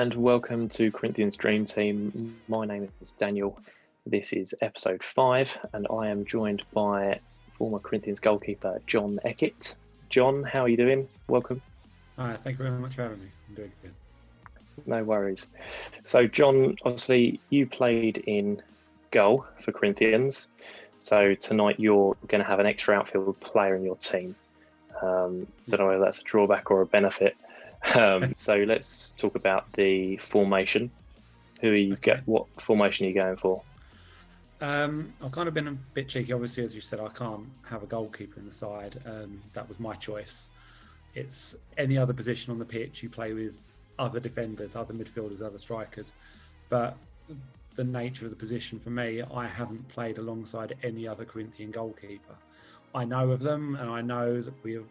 and welcome to Corinthians Dream Team. My name is Daniel. This is episode 5, and I am joined by former Corinthians goalkeeper Jon Eckett. Jon, how are you doing? Welcome. Hi, thank you very much for having me. I'm doing good. No worries. So, Jon, obviously, you played in goal for Corinthians. So tonight you're going to have an extra outfield player in your team. Don't know whether that's a drawback or a benefit. So let's talk about the formation. What formation are you going for? I've kind of been a bit cheeky. Obviously, as you said, I can't have a goalkeeper in the side. That was my choice. It's any other position on the pitch. You play with other defenders, other midfielders, other strikers. But the nature of the position for me, I haven't played alongside any other Corinthian goalkeeper. I know of them, and I know that we've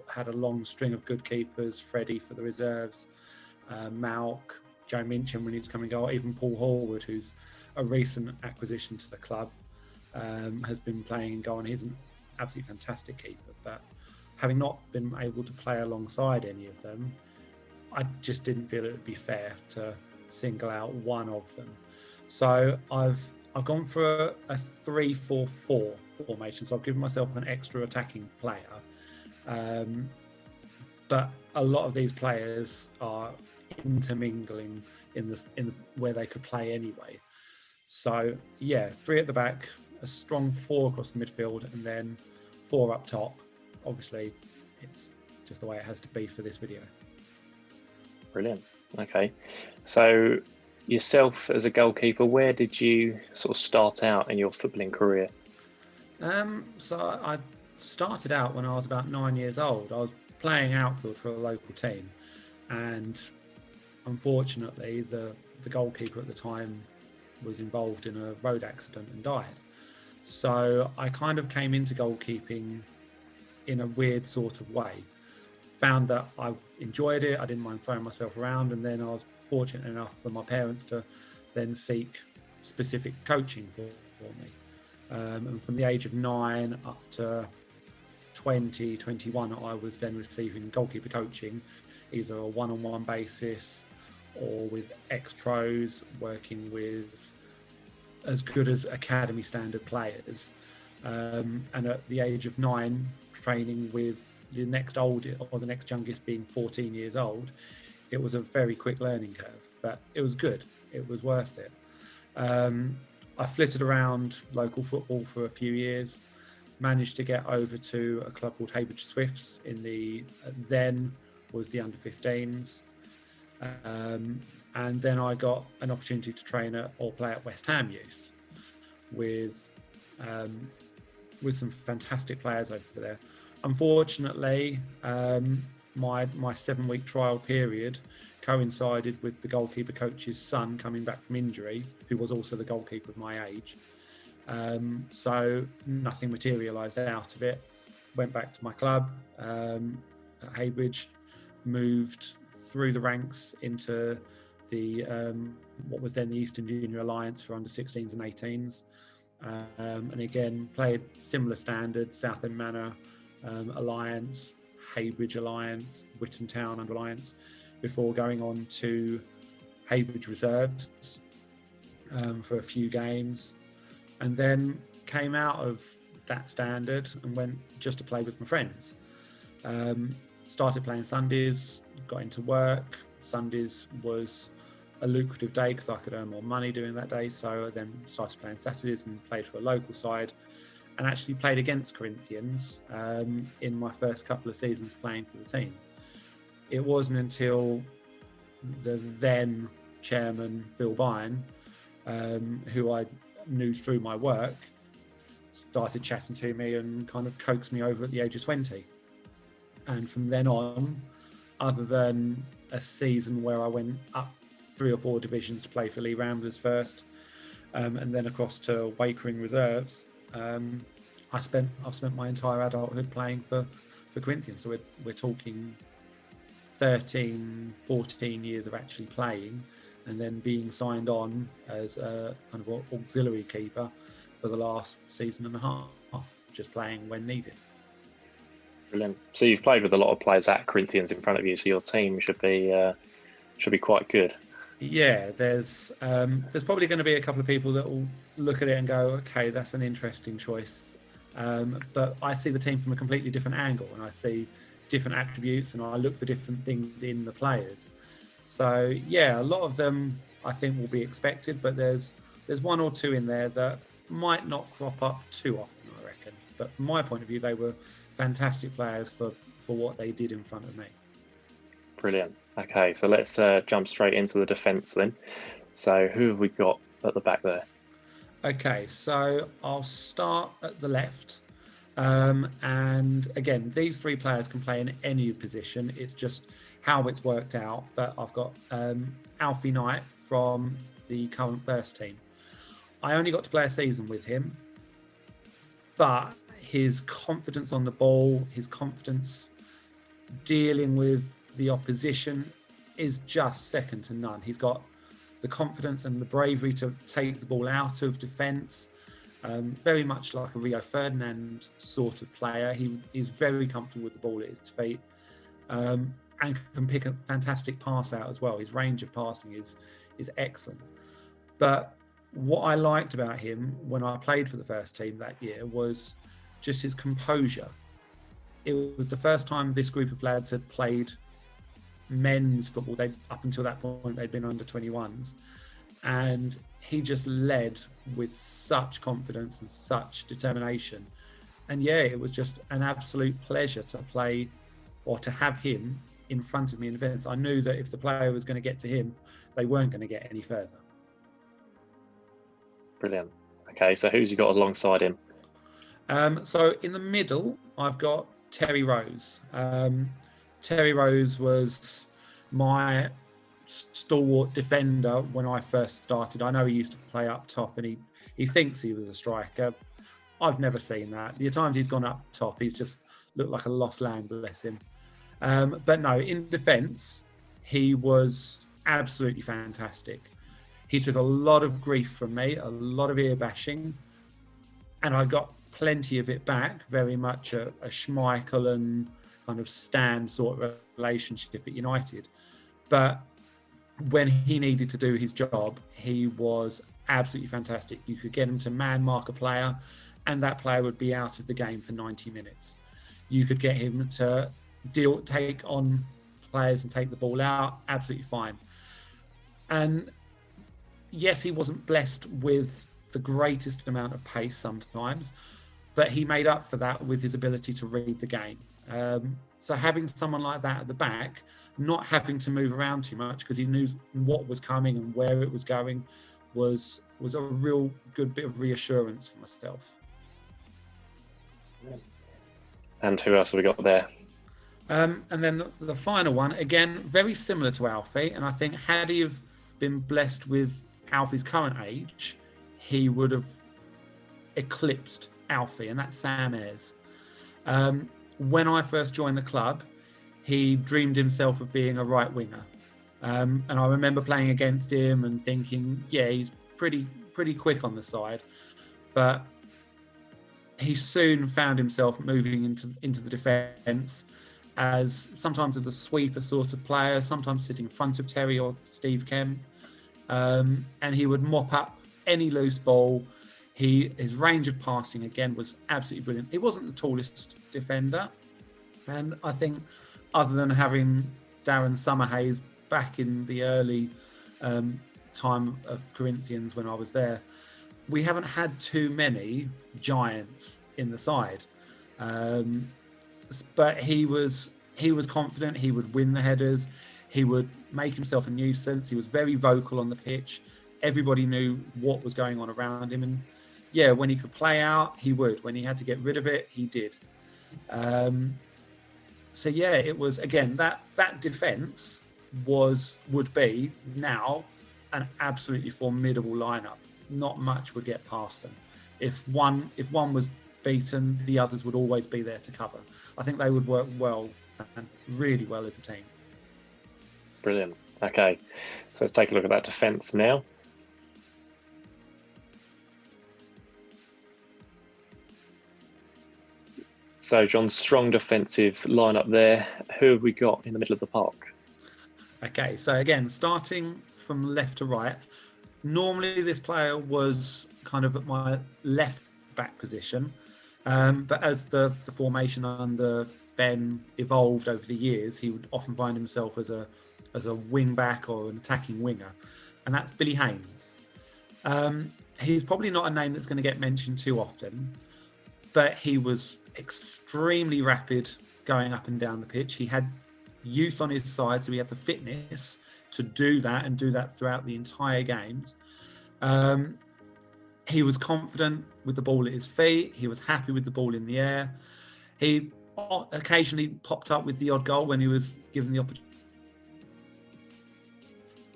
had a long string of good keepers. Freddie for the reserves, Malk, Joe Minchin when he's coming goal, even Paul Horwood, who's a recent acquisition to the club, has been playing in goal, and he's an absolutely fantastic keeper. But having not been able to play alongside any of them, I just didn't feel it would be fair to single out one of them. So I've gone for a 3-4-4 formation. So I've given myself an extra attacking player. But a lot of these players are intermingling in where they could play anyway. So yeah, 3 at the back, a strong 4 across the midfield, and then 4 up top. Obviously, it's just the way it has to be for this video. Brilliant. Okay. So yourself as a goalkeeper, where did you sort of start out in your footballing career? So I started out when I was about 9 years old. I was playing outfield for a local team, and unfortunately the goalkeeper at the time was involved in a road accident and died. So I kind of came into goalkeeping in a weird sort of way. Found that I enjoyed it, I didn't mind throwing myself around, and then I was fortunate enough for my parents to then seek specific coaching for me. And from the age of 9 up to 20, 21, I was then receiving goalkeeper coaching, either a one-on-one basis or with ex-pros, working with as good as academy standard players. And at the age of 9, training with the next oldest or the next youngest being 14 years old. It was a very quick learning curve, but it was good. It was worth it. I flitted around local football for a few years, managed to get over to a club called Heybridge Swifts in the then was the under-15s. And then I got an opportunity to train or play at West Ham Youth with some fantastic players over there. Unfortunately, my 7-week trial period coincided with the goalkeeper coach's son coming back from injury, who was also the goalkeeper of my age. So nothing materialised out of it. Went back to my club at Heybridge, moved through the ranks into the what was then the Eastern Junior Alliance for under 16s and 18s. And again, played similar standards, Southend Manor Alliance, Heybridge Alliance, Whitton Town under Alliance, before going on to Heybridge Reserves for a few games, and then came out of that standard and went just to play with my friends. Started playing Sundays, got into work. Sundays was a lucrative day because I could earn more money doing that day, so I then started playing Saturdays and played for a local side, and actually played against Corinthians in my first couple of seasons playing for the team. It wasn't until the then chairman, Phil Byrne, who I knew through my work, started chatting to me and kind of coaxed me over at the age of 20. And from then on, other than a season where I went up 3 or 4 divisions to play for Lee Ramblers first, and then across to Wakering Reserves, I've spent my entire adulthood playing for Corinthians. So we're talking 13, 14 years of actually playing, and then being signed on as a kind of auxiliary keeper for the last season and a half, just playing when needed. Brilliant. So you've played with a lot of players at Corinthians in front of you, so your team should be should be quite good. Yeah, there's probably going to be a couple of people that will look at it and go, okay, that's an interesting choice. But I see the team from a completely different angle, and I see different attributes, and I look for different things in the players. So yeah, a lot of them I think will be expected, but there's one or two in there that might not crop up too often, I reckon. But from my point of view, they were fantastic players for what they did in front of me. Brilliant. Okay, so let's jump straight into the defence then. So who have we got at the back there? Okay, so I'll start at the left. And again, these three players can play in any position. It's just how it's worked out. But I've got Alfie Knight from the current first team. I only got to play a season with him, but his confidence on the ball, his confidence dealing with the opposition is just second to none. He's got the confidence and the bravery to take the ball out of defence. Very much like a Rio Ferdinand sort of player. He's very comfortable with the ball at his feet, and can pick a fantastic pass out as well. His range of passing is excellent. But what I liked about him when I played for the first team that year was just his composure. It was the first time this group of lads had played men's football. Up until that point, they'd been under 21s. And he just led with such confidence and such determination. And yeah, it was just an absolute pleasure to play or to have him in front of me in events. I knew that if the player was going to get to him, they weren't going to get any further. Brilliant. Okay, so who's you got alongside him? So in the middle, I've got Terry Rose. Terry Rose was my stalwart defender when I first started. I know he used to play up top, and he thinks he was a striker. I've never seen that. The times he's gone up top, he's just looked like a lost lamb, bless him. But no, in defence, he was absolutely fantastic. He took a lot of grief from me, a lot of ear bashing, and I got plenty of it back. Very much a Schmeichel and kind of Stan sort of relationship at United. But when he needed to do his job, he was absolutely fantastic. You could get him to man mark a player, and that player would be out of the game for 90 minutes. You could get him to take on players and take the ball out, absolutely fine. And yes, he wasn't blessed with the greatest amount of pace sometimes, but he made up for that with his ability to read the game. So having someone like that at the back, not having to move around too much because he knew what was coming and where it was going, was a real good bit of reassurance for myself. And who else have we got there? And then the final one, again, very similar to Alfie. And I think had he have been blessed with Alfie's current age, he would have eclipsed Alfie, and that's Sam Ayres. When I first joined the club, he dreamed himself of being a right winger. And I remember playing against him and thinking, yeah, he's pretty quick on the side. But he soon found himself moving into the defence sometimes as a sweeper sort of player, sometimes sitting in front of Terry or Steve Kemp. And he would mop up any loose ball. His range of passing, again, was absolutely brilliant. He wasn't the tallest defender. And I think other than having Darren Summerhays back in the early time of Corinthians when I was there, we haven't had too many giants in the side. But he was confident. He would win the headers. He would make himself a nuisance. He was very vocal on the pitch. Everybody knew what was going on around him. And yeah, when he could play out, he would. When he had to get rid of it, he did. So yeah, it was, again, that defence would be now an absolutely formidable lineup. Not much would get past them. If one was beaten, the others would always be there to cover. I think they would work well and really well as a team. Brilliant. Okay, so let's take a look at that defence now. So, John, strong defensive lineup there. Who have we got in the middle of the park? Okay, so again, starting from left to right, normally this player was kind of at my left back position, but as the formation under Ben evolved over the years, he would often find himself as a wing back or an attacking winger, and that's Billy Haynes. He's probably not a name that's going to get mentioned too often, but he was extremely rapid going up and down the pitch. He had youth on his side, so he had the fitness to do that and do that throughout the entire games. He was confident with the ball at his feet. He was happy with the ball in the air. He occasionally popped up with the odd goal when he was given the opportunity.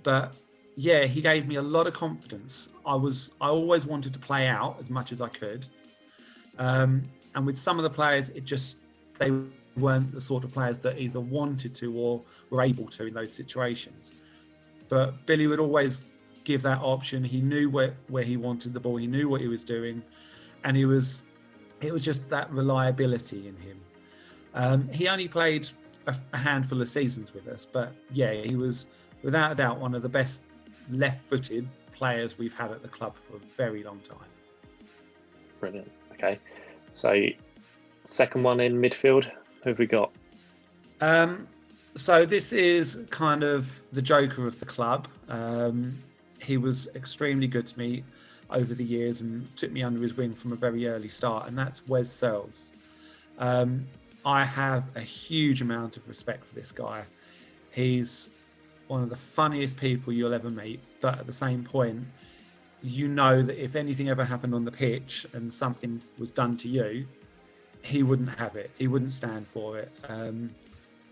But yeah, he gave me a lot of confidence. I always wanted to play out as much as I could. And with some of the players, they weren't the sort of players that either wanted to or were able to in those situations. But Billy would always give that option. He knew where he wanted the ball. He knew what he was doing. And it was just that reliability in him. He only played a handful of seasons with us, but yeah, he was without a doubt one of the best left-footed players we've had at the club for a very long time. Brilliant. Okay, so second one in midfield, who have we got? So this is kind of the joker of the club. He was extremely good to me over the years and took me under his wing from a very early start, and that's Wes Searles. I have a huge amount of respect for this guy. He's one of the funniest people you'll ever meet, but at the same point, you know that if anything ever happened on the pitch and something was done to you, he wouldn't have it. He wouldn't stand for it.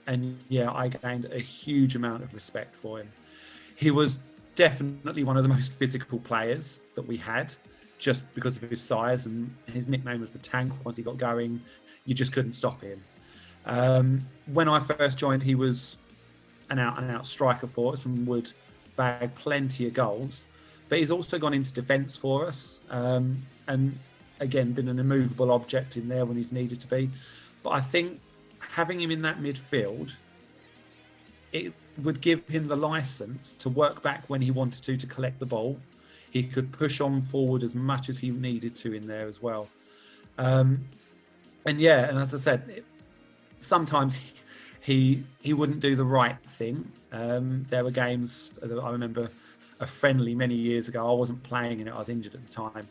And yeah, I gained a huge amount of respect for him. He was definitely one of the most physical players that we had, just because of his size, and his nickname was the Tank. Once he got going, you just couldn't stop him. When I first joined, he was an out striker for us and would bag plenty of goals. But he's also gone into defence for us, and again been an immovable object in there when he's needed to be. But I think having him in that midfield, it would give him the license to work back when he wanted to collect the ball. He could push on forward as much as he needed to in there as well. And as I said, sometimes he wouldn't do the right thing. There were games, I remember a friendly many years ago, I wasn't playing in it, I was injured at the time.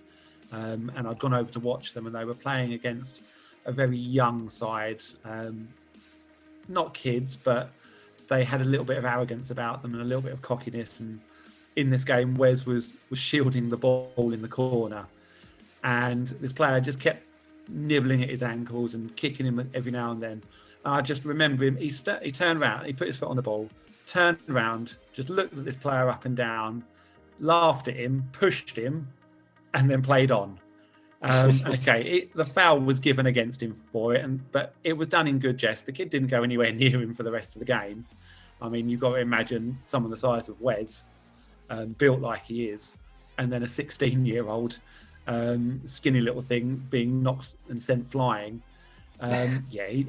And I'd gone over to watch them, and they were playing against a very young side. Not kids, but they had a little bit of arrogance about them and a little bit of cockiness. And in this game, Wes was shielding the ball in the corner, and this player just kept nibbling at his ankles and kicking him every now and then. And I just remember him, he turned around, he put his foot on the ball, turned around, just looked at this player up and down, laughed at him, pushed him, and then played on. The foul was given against him for it, but it was done in good jest. The kid didn't go anywhere near him for the rest of the game. I mean, you've got to imagine someone the size of Wes, built like he is, and then a 16-year-old skinny little thing being knocked and sent flying.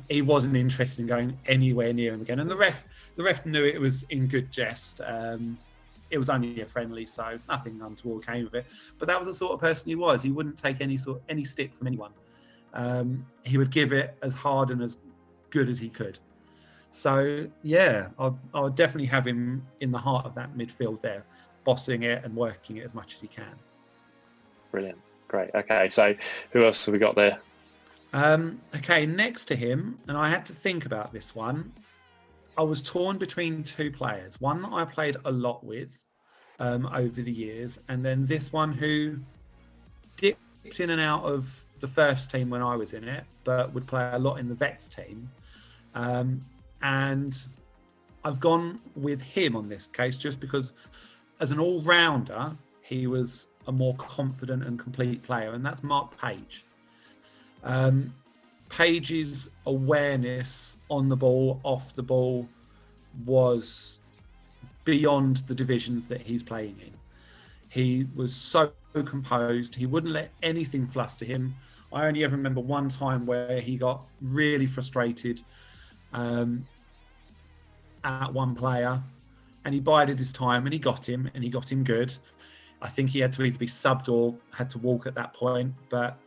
He wasn't interested in going anywhere near him again. And the ref knew it was in good jest. It was only a friendly, so nothing untoward came of it. But that was the sort of person he was. He wouldn't take any stick from anyone. He would give it as hard and as good as he could. So yeah, I would definitely have him in the heart of that midfield there, bossing it and working it as much as he can. Brilliant, great. Okay, so who else have we got there? Okay, next to him, and I had to think about this one. I was torn between two players. One that I played a lot with over the years, and then this one who dipped in and out of the first team when I was in it, but would play a lot in the vets team. And I've gone with him on this case just because as an all-rounder, he was a more confident and complete player, and that's Mark Page. Page's awareness on the ball, off the ball, was beyond the divisions that he's playing in. He was so composed. He wouldn't let anything fluster him. I only ever remember one time where he got really frustrated at one player, and he bided his time, and he got him good. I think he had to either be subbed or had to walk at that point. But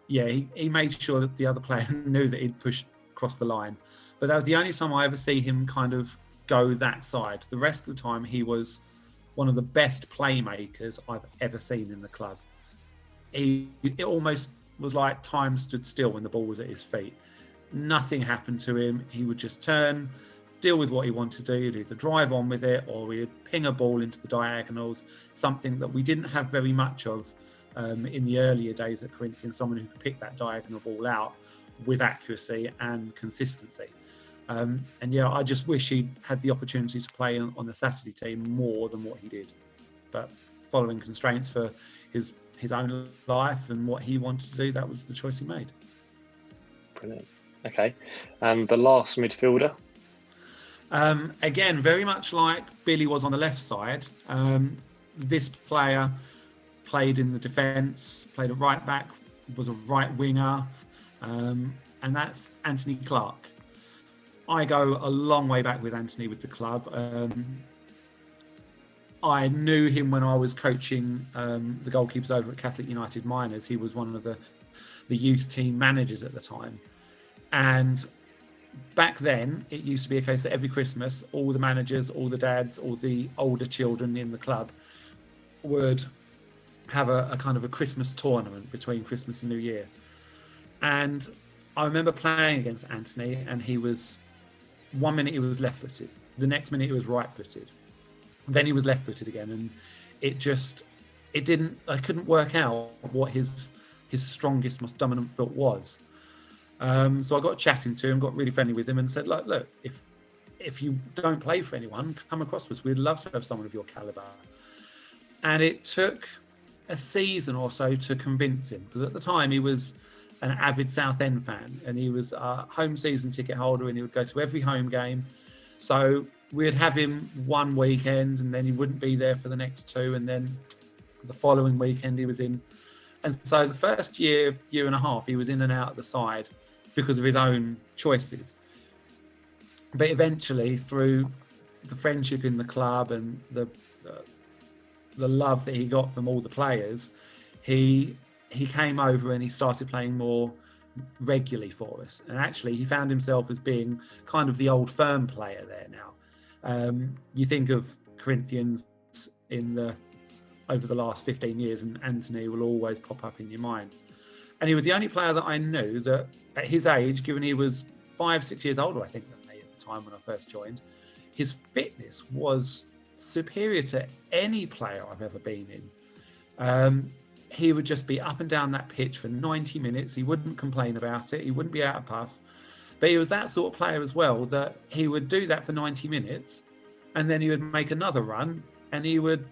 yeah, he made sure that the other player knew that he'd pushed across the line. But that was the only time I ever see him kind of go that side. The rest of the time, he was one of the best playmakers I've ever seen in the club. It almost was like time stood still when the ball was at his feet. Nothing happened to him. He would just turn, deal with what he wanted to do. He'd either drive on with it or he'd ping a ball into the diagonals, something that we didn't have very much of in the earlier days at Corinthians, someone who could pick that diagonal ball out with accuracy and consistency. And yeah, I just wish he'd had the opportunity to play on the Saturday team more than what he did. But following constraints for his own life and what he wanted to do, that was the choice he made. Brilliant. Okay. And the last midfielder? Again, very much like Billy was on the left side, this player played in the defence, played a right back, was a right winger, and that's Anthony Clark. I go a long way back with Anthony with the club. I knew him when I was coaching the goalkeepers over at Catholic United Miners. He was one of the youth team managers at the time. And back then, it used to be a case that every Christmas, all the managers, all the dads, all the older children in the club would have a kind of a Christmas tournament between Christmas and New Year. And I remember playing against Anthony, and he was, one minute he was left-footed, the next minute he was right-footed, then he was left-footed again, and I couldn't work out what his strongest, most dominant foot was. So I got chatting to him, got really friendly with him, and said, look, if you don't play for anyone, come across to us. We'd love to have someone of your caliber. And it took a season or so to convince him, because at the time he was an avid Southend fan, and he was a home season ticket holder, and he would go to every home game. So we'd have him one weekend, and then he wouldn't be there for the next two, and then the following weekend he was in. And so the first year and a half, he was in and out of the side because of his own choices. But eventually, through the friendship in the club and the love that he got from all the players, he came over and he started playing more regularly for us. And actually, he found himself as being kind of the old firm player there now. You think of Corinthians over the last 15 years, and Anthony will always pop up in your mind. And he was the only player that I knew that at his age, given he was 5-6 years older, I think, than me at the time when I first joined, his fitness was superior to any player I've ever been in. He would just be up and down that pitch for 90 minutes. He wouldn't complain about it. He wouldn't be out of puff. But he was that sort of player as well, that he would do that for 90 minutes, and then he would make another run, and he would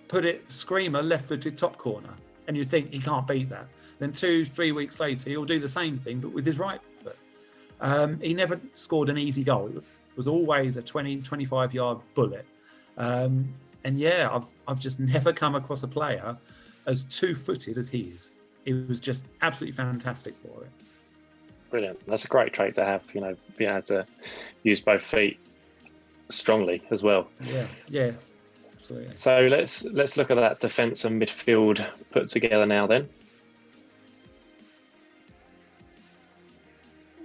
put it screamer left-footed top corner, and you'd think he can't beat that. Then 2-3 weeks later, he'll do the same thing, but with his right foot. He never scored an easy goal. It was always a 20-25 yard bullet. And yeah, I've just never come across a player as two-footed as he is. It was just absolutely fantastic for it. Brilliant. That's a great trait to have, being able to use both feet strongly as well. Yeah. Absolutely. So let's look at that defence and midfield put together now then.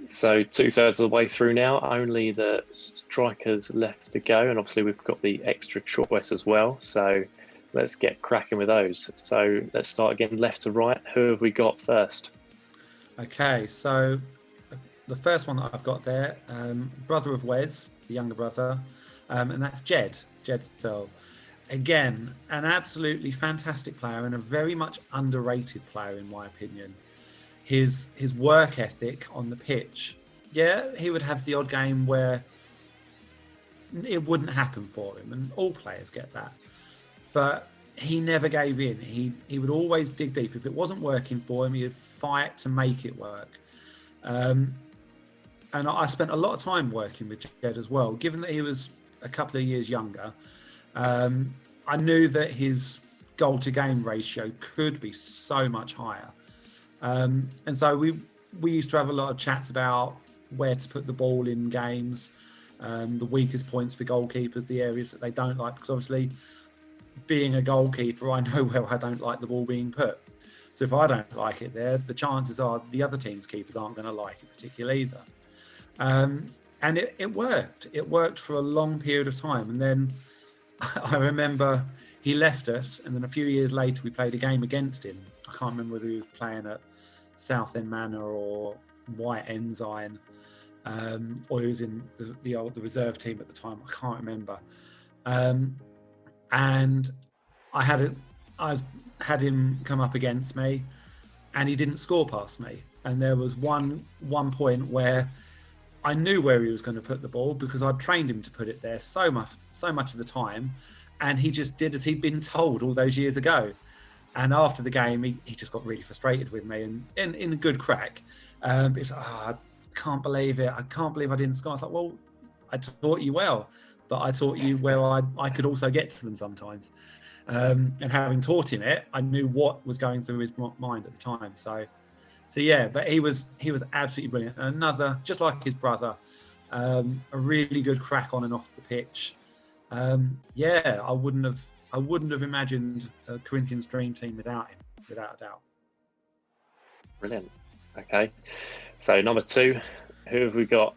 So 2/3 of the way through now, only the strikers left to go, and obviously we've got the extra choice as well. So let's get cracking with those. So let's start again left to right. Who have we got first? Okay, so the first one that I've got there, brother of Wes, the younger brother, and that's Jed Searle. Again, an absolutely fantastic player and a very much underrated player in my opinion. His work ethic on the pitch, yeah, he would have the odd game where it wouldn't happen for him, and all players get that. But he never gave in. He would always dig deep. If it wasn't working for him, he'd fight to make it work. And I spent a lot of time working with Jed as well. Given that he was a couple of years younger, I knew that his goal-to-game ratio could be so much higher. And so we used to have a lot of chats about where to put the ball in games. the weakest points for goalkeepers, the areas that they don't like, because obviously being a goalkeeper, I know where I don't like the ball being put. So if I don't like it there, the chances are the other team's keepers aren't going to like it particularly either. And it worked. It worked for a long period of time. And then I remember he left us, and then a few years later we played a game against him. I can't remember whether he was playing at Southend Manor or White Ensign, or he was in the reserve team at the time. I can't remember. And I had him come up against me, and he didn't score past me. And there was one point where I knew where he was going to put the ball, because I'd trained him to put it there so much of the time, and he just did as he'd been told all those years ago. And after the game, he just got really frustrated with me, and in a good crack. He was like, I can't believe it. I can't believe I didn't score. I was like, well, I taught you well, but I taught you where I could also get to them sometimes. And having taught him it, I knew what was going through his mind at the time. So yeah, but he was absolutely brilliant. And another, just like his brother, a really good crack on and off the pitch. Yeah, I wouldn't have imagined a Corinthians dream team without him, without a doubt. Brilliant. Okay, so number 2, who have we got?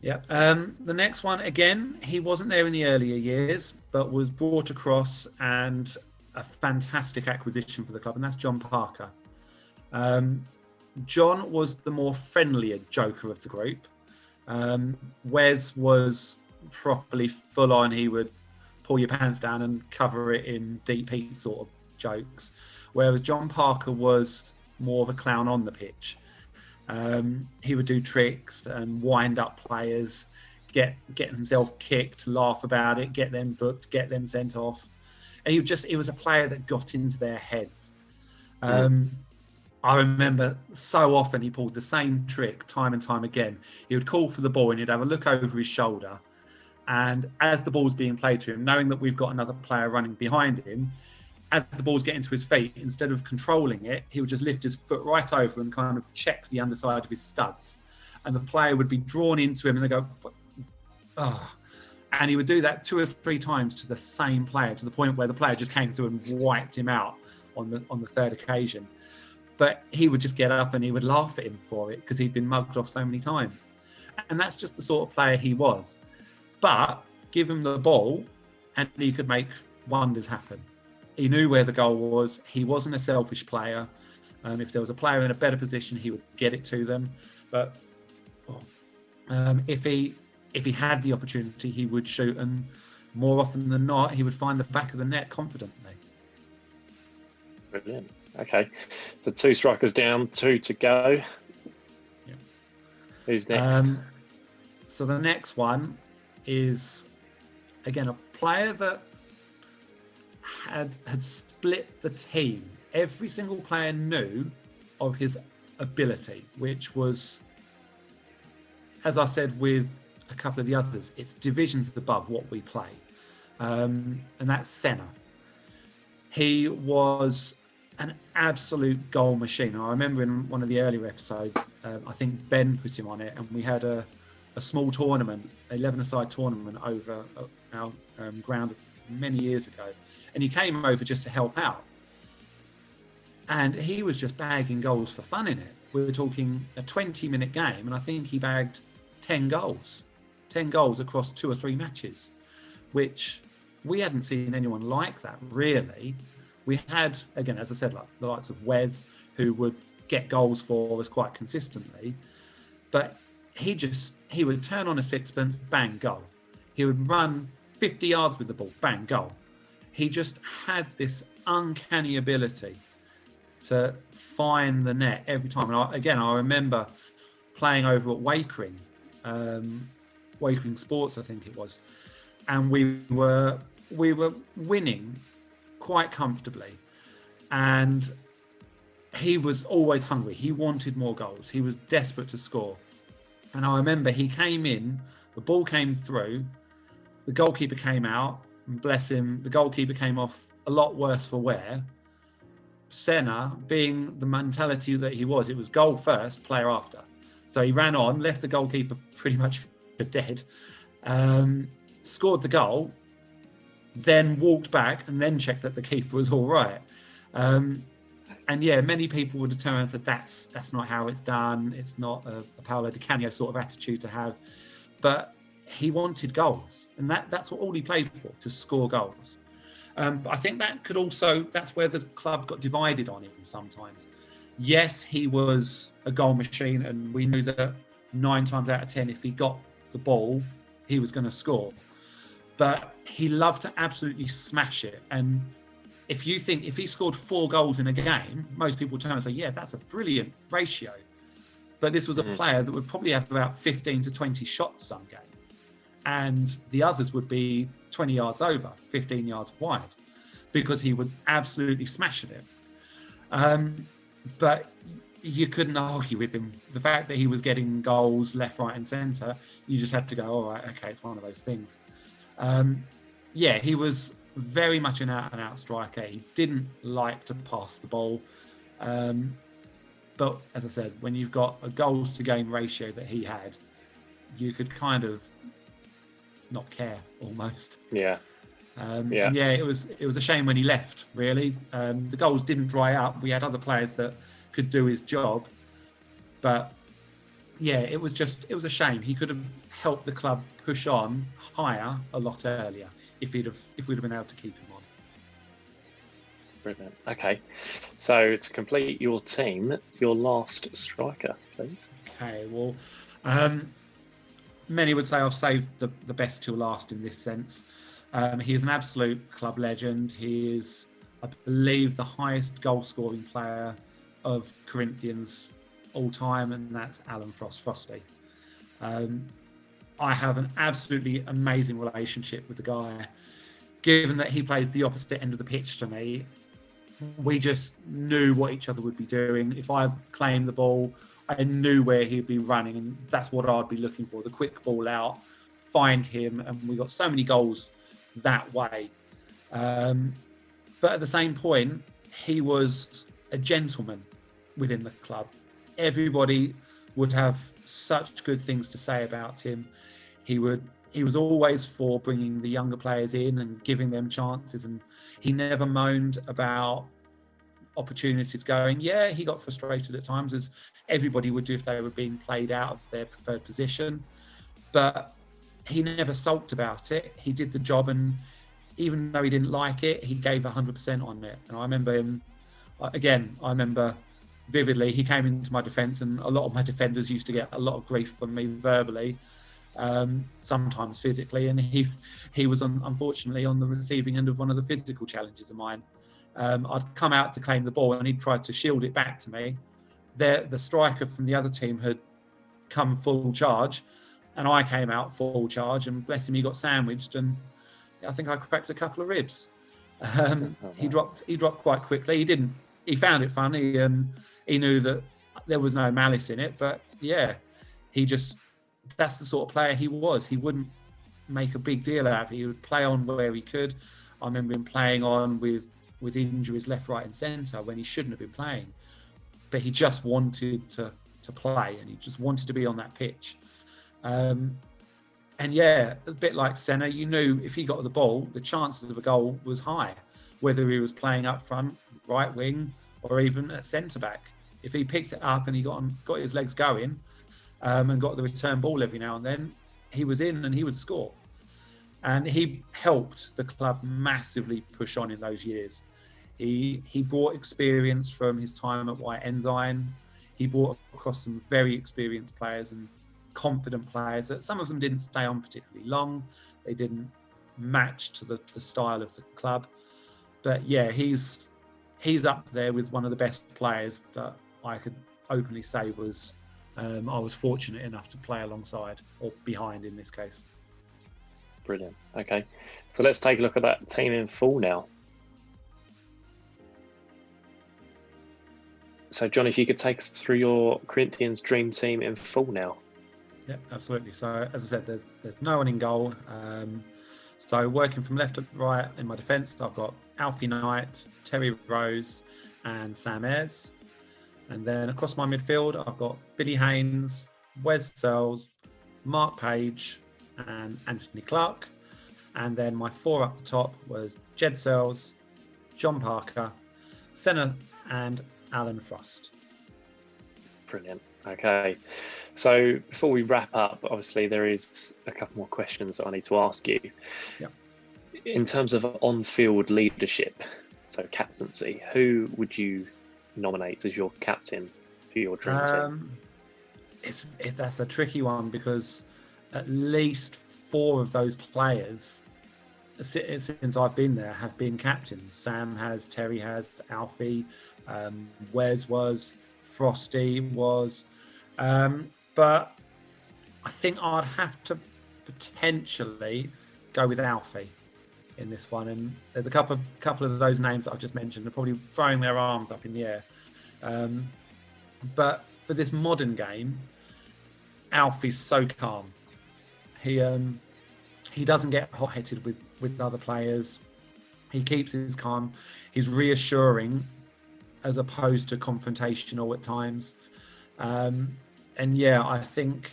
Yeah, the next one, again, he wasn't there in the earlier years, but was brought across, and a fantastic acquisition for the club, and that's Jon Parker. John was the more friendlier joker of the group. Wes was properly full on. He would pull your pants down and cover it in deep heat sort of jokes, whereas Jon Parker was more of a clown on the pitch. He would do tricks and wind up players, get himself kicked, laugh about it, get them booked, get them sent off. And he was a player that got into their heads. I remember so often he pulled the same trick time and time again. He would call for the ball and he'd have a look over his shoulder. And as the ball's being played to him, knowing that we've got another player running behind him, as the ball's getting to his feet, instead of controlling it, he would just lift his foot right over and kind of check the underside of his studs. And the player would be drawn into him and they go, oh. And he would do that 2 or 3 times to the same player, to the point where the player just came through and wiped him out on the third occasion. But he would just get up and he would laugh at him for it, because he'd been mugged off so many times. And that's just the sort of player he was. But give him the ball and he could make wonders happen. He knew where the goal was. He wasn't a selfish player. If there was a player in a better position, he would get it to them. But if he had the opportunity, he would shoot, and more often than not, he would find the back of the net confidently. Brilliant. Okay, so 2 strikers down, 2 to go. Yeah. Who's next? So the next one is, again, a player that had split the team. Every single player knew of his ability, which was, as I said with a couple of the others, it's divisions above what we play. And that's Senna. He was an absolute goal machine. I remember in one of the earlier episodes, I think Ben put him on it, and we had a small tournament, 11-a-side tournament over our ground many years ago. And he came over just to help out. And he was just bagging goals for fun in it. We were talking a 20-minute game, and I think he bagged 10 goals. 10 goals across 2 or 3 matches, which we hadn't seen anyone like that, really. We had, again, as I said, like the likes of Wes, who would get goals for us quite consistently. But he would turn on a sixpence, bang, goal. He would run 50 yards with the ball, bang, goal. He just had this uncanny ability to find the net every time. And I remember playing over at Wakering, Wakering Sports, I think it was, and we were winning quite comfortably, and he was always hungry. He wanted more goals. He was desperate to score. And I remember he came in, the ball came through, the goalkeeper came out, and bless him, the goalkeeper came off a lot worse for wear. Senna, being the mentality that he was, it was goal first, player after. So he ran on, left the goalkeeper pretty much for dead, scored the goal, then walked back and then checked that the keeper was all right. And yeah, many people would have turned and said that's not how it's done. It's not a Paolo Di Canio sort of attitude to have. But he wanted goals, and that's what all he played for, to score goals. But I think that's where the club got divided on him sometimes. Yes, he was a goal machine, and we knew that 9 times out of 10, if he got the ball, he was going to score. But he loved to absolutely smash it. And if he scored 4 goals in a game, most people turn and say, yeah, that's a brilliant ratio. But this was a player that would probably have about 15 to 20 shots some game. And the others would be 20 yards over, 15 yards wide, because he would absolutely smash at it. But you couldn't argue with him. The fact that he was getting goals left, right and centre, you just had to go, all right, okay, it's one of those things. Yeah, he was very much an out-and-out striker. He didn't like to pass the ball. But as I said, when you've got a goals-to-game ratio that he had, you could kind of not care almost. Yeah. Yeah, it was a shame when he left, really. The goals didn't dry up. We had other players that could do his job. But yeah, it was a shame. He could have helped the club push on higher a lot earlier if we'd have been able to keep him on. Brilliant. Okay. So to complete your team, your last striker, please. Okay, well, many would say I've saved the best till last in this sense. He is an absolute club legend. He is, I believe, the highest goal-scoring player of Corinthians all time, and that's Alan Frosty. I have an absolutely amazing relationship with the guy. Given that he plays the opposite end of the pitch to me, we just knew what each other would be doing. If I claimed the ball, I knew where he'd be running, and that's what I'd be looking for, the quick ball out, find him, and we got so many goals that way. But at the same point, he was a gentleman within the club. Everybody would have such good things to say about him. He was always for bringing the younger players in and giving them chances, and he never moaned about opportunities going. Yeah, he got frustrated at times, as everybody would do if they were being played out of their preferred position, but he never sulked about it. He did the job, and even though he didn't like it, he gave 100% on it. And I remember vividly, he came into my defence, and a lot of my defenders used to get a lot of grief from me verbally, sometimes physically, and he was unfortunately on the receiving end of one of the physical challenges of mine. I'd come out to claim the ball, and he'd tried to shield it back to me. The striker from the other team had come full charge, and I came out full charge, and bless him, he got sandwiched, and I think I cracked a couple of ribs. He dropped quite quickly. He found it funny, and he knew that there was no malice in it. But yeah, that's the sort of player he was. He wouldn't make a big deal out of it. He would play on where he could. I remember him playing on with injuries left, right and centre when he shouldn't have been playing. But he just wanted to play, and he just wanted to be on that pitch. And yeah, a bit like Senna, you knew if he got the ball, the chances of a goal was high, whether he was playing up front, right wing, or even at centre-back. If he picked it up and he got his legs going, and got the return ball every now and then, he was in and he would score. And he helped the club massively push on in those years. He brought experience from his time at White Ensign. He brought across some very experienced players and confident players. That some of them didn't stay on particularly long. They didn't match to the style of the club. But yeah, he's up there with one of the best players that I could openly say was I was fortunate enough to play alongside, or behind in this case. Brilliant. Okay, so let's take a look at that team in full now. So John, if you could take us through your Corinthians dream team in full now. Yeah, absolutely. So as I said, there's no one in goal. So working from left to right in my defence, I've got Alfie Knight, Terry Rose and Sam Ayres. And then across my midfield, I've got Billy Haynes, Wes Sells, Mark Page, and Anthony Clark. And then my 4 up the top was Jed Searles, John Parker, Senna, and Alan Frost. Brilliant. Okay. So before we wrap up, obviously there is a couple more questions that I need to ask you. Yeah. In terms of on-field leadership, so captaincy, who would you nominate as your captain for your dream team? That's a tricky one, because at least 4 of those players since I've been there have been captains. Sam has, Terry has, Alfie, Wes was, Frosty was, but I think I'd have to potentially go with Alfie in this one. And there's a couple of those names that I've just mentioned are probably throwing their arms up in the air. But for this modern game, Alfie's so calm. He doesn't get hot-headed with other players. He keeps his calm. He's reassuring as opposed to confrontational at times. And yeah, I think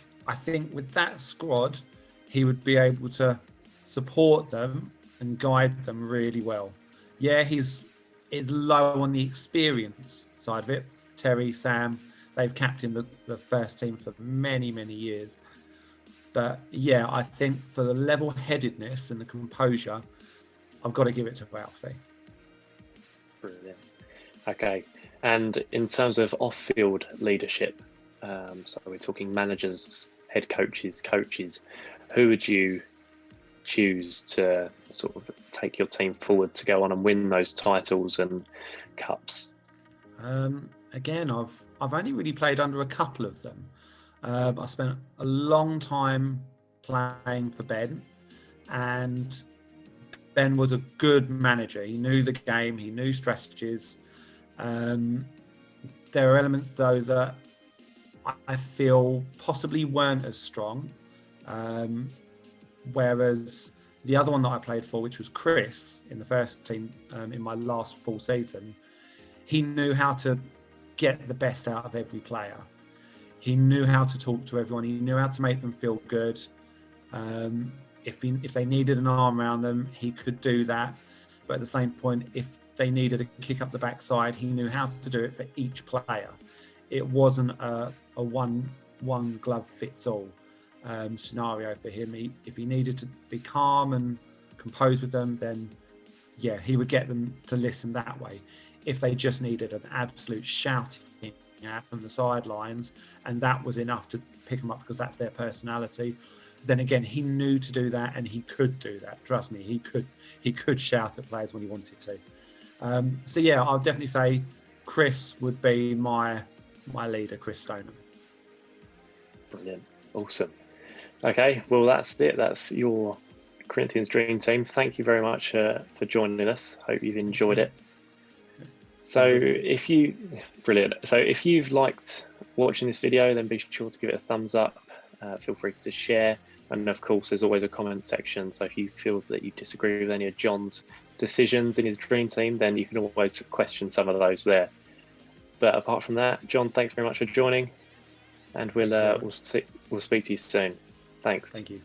with that squad, he would be able to support them and guide them really well. Yeah, he's low on the experience side of it. Terry, Sam, they've captained the first team for many, many years. But yeah, I think for the level-headedness and the composure, I've got to give it to Alfie. Brilliant. Okay. And in terms of off-field leadership, so we're talking managers, head coaches, who would you choose to sort of take your team forward to go on and win those titles and cups? Again, I've only really played under a couple of them. I spent a long time playing for Ben, and Ben was a good manager. He knew the game, he knew strategies. There are elements, though, that I feel possibly weren't as strong. Whereas the other one that I played for, which was Chris in the first team in my last full season, he knew how to get the best out of every player. He knew how to talk to everyone. He knew how to make them feel good. If they needed an arm around them, he could do that. But at the same point, if they needed a kick up the backside, he knew how to do it for each player. It wasn't a one glove fits all scenario for him. If he needed to be calm and composed with them, then yeah, he would get them to listen that way. If they just needed an absolute shouting out from the sidelines, and that was enough to pick them up because that's their personality, then again, he knew to do that, and he could do that. Trust me, he could shout at players when he wanted to. So yeah, I'll definitely say Chris would be my leader, Chris Stoneham. Brilliant. Awesome. Okay, well, that's it. That's your Corinthians Dream Team. Thank you very much for joining us. Hope you've enjoyed it. So if you've liked watching this video, then be sure to give it a thumbs up. Feel free to share. And of course, there's always a comment section. So if you feel that you disagree with any of Jon's decisions in his dream team, then you can always question some of those there. But apart from that, Jon, thanks very much for joining, and we'll speak to you soon. Thanks. Thank you.